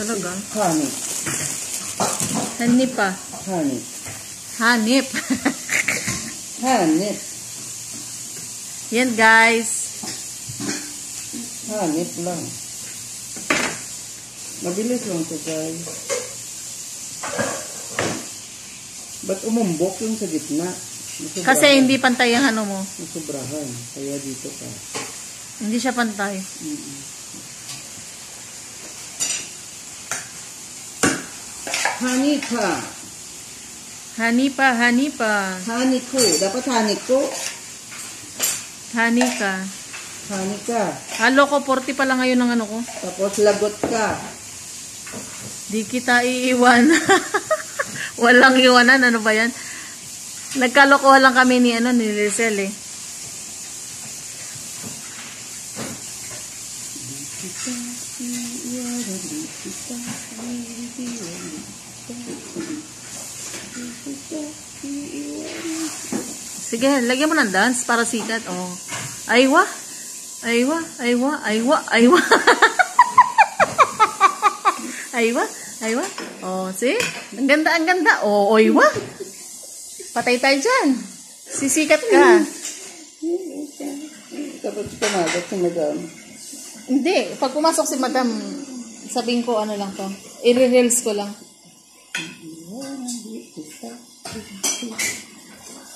Talaga? Hanip. Hanip pa. Hanip. Hanip. Hanip. Yan guys. Hanip lang. Mabilis lang ito guys. Ba't umumbok yung sa gitna? Nasubrahan. Kasi hindi pantay ang ano mo. Nasubrahan. Kaya dito ka. Hindi siya pantay. Hanipa. Hanipa, hanipa. Haniko. Dapat haniko. Hanika. Hanika. Halo ko, 40 pa lang ngayon ng ano ko. Tapos lagot ka. Di kita iiwan. Walang iwanan, ano ba yan? Nagkalokohan lang kami ni Rizal eh. Sige, lagyan mo ng dance para sikat. Oh. Aywa. Aywa, aywa, aywa, aywa. Aywa, aywa. Oh, see? Ang ganda, ang ganda. Oh, aywa. Patay tayo dyan. Sisikat ka. Tapos pumagat si madam. Hindi. Pag pumasok si madam, sabihin ko ano lang to. I-reels ko lang.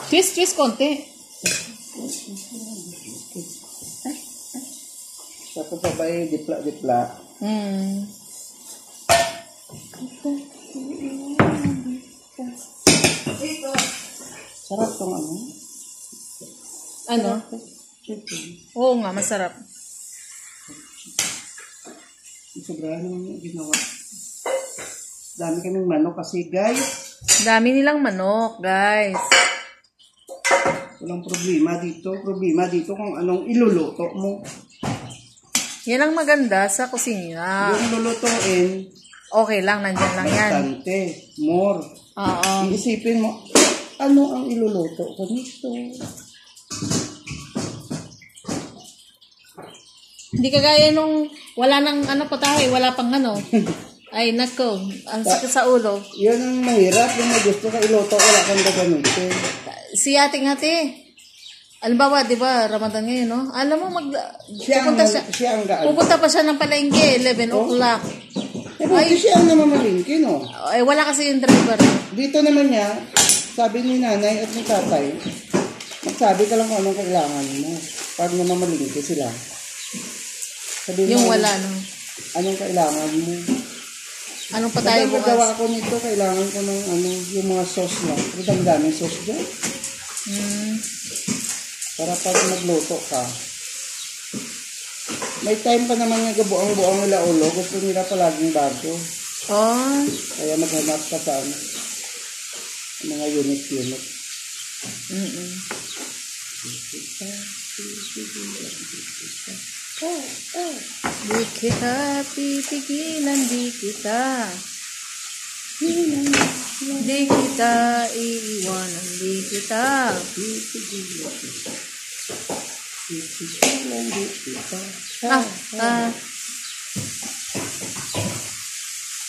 Twist, twist konti. Tapos sabay dipla-dipla. Sarap tong ano? Ano? Oo nga, masarap. Sobrahan naman yung ginawa. Dami kaming manok kasi guys. Dami nilang manok, guys. Walang problema dito. Problema dito kung anong iluluto mo. Yan ang maganda sa kusina. Yung lulutuin, Okay lang, nandyan lang yan. bastante, more. Oo. Iisipin mo, ano ang iluluto ko nito? Hindi kagaya nung wala nang ano pa tayo, wala pang ano. Ay, nako, ang sakit sa ulo. Yan ang mahirap. Yung may gusto ka iluto, wala kang gagamitin. Si ating ate, alimbawa, di ba, Ramadan ngayon, no? Alam mo, pupunta pa siya ng palengke, 11 o'clock. Ay, siya ang namamalingki, no? Ay, wala kasi yung driver. Dito naman niya, sabi ni nanay at ni tatay, magsabi ka lang kung anong kailangan mo. Pag namamalingki sila. Sabi Yung mo, wala, no? anong kailangan mo? Anong pa tayo bukas? Magawa ko nito, kailangan ko ng ano, yung mga sauce lang. Pero ang daming sauce dyan. Para pag nagluto ka. May time pa naman nga gabuang-buang nila ulo. Gusto nila palaging bago. Oh. Kaya maghanap ka sa ano, mga unit-unit. Di kita pipigilan, di kita. Di kita iiwanan, di kita.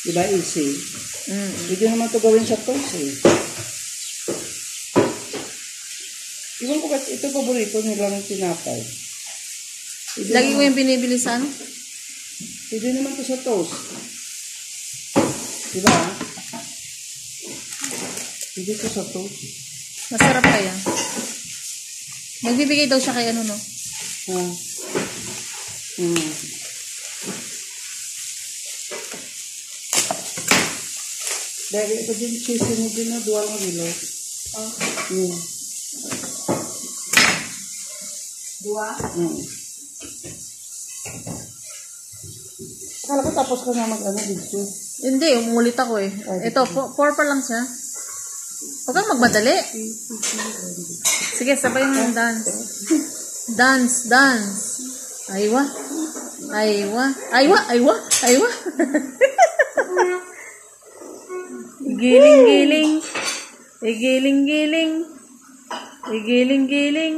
Diba easy? Hindi naman ito gawin sa toast eh. Iwan ko kasi ito paborito nilang tinapay. Lagi ko yung binibili sa ano? Hindi naman ito sa toast. Diba? Hindi ito sa toast. Masarap kaya. Magbibigay daw siya kay ano, no? Dahil ito din cheese mo din na duwal mo dilo. Dua? Akala ko tapos ka na mag-ano dito. Hindi, umulit ako eh. Ito, 4 pa lang siya. Huwag kang magmadali. Sige, sabay mo yung dance. Dance, dance. Aywa. Aywa. Aywa, aywa, aywa. Giling-giling. Giling-giling. Giling-giling.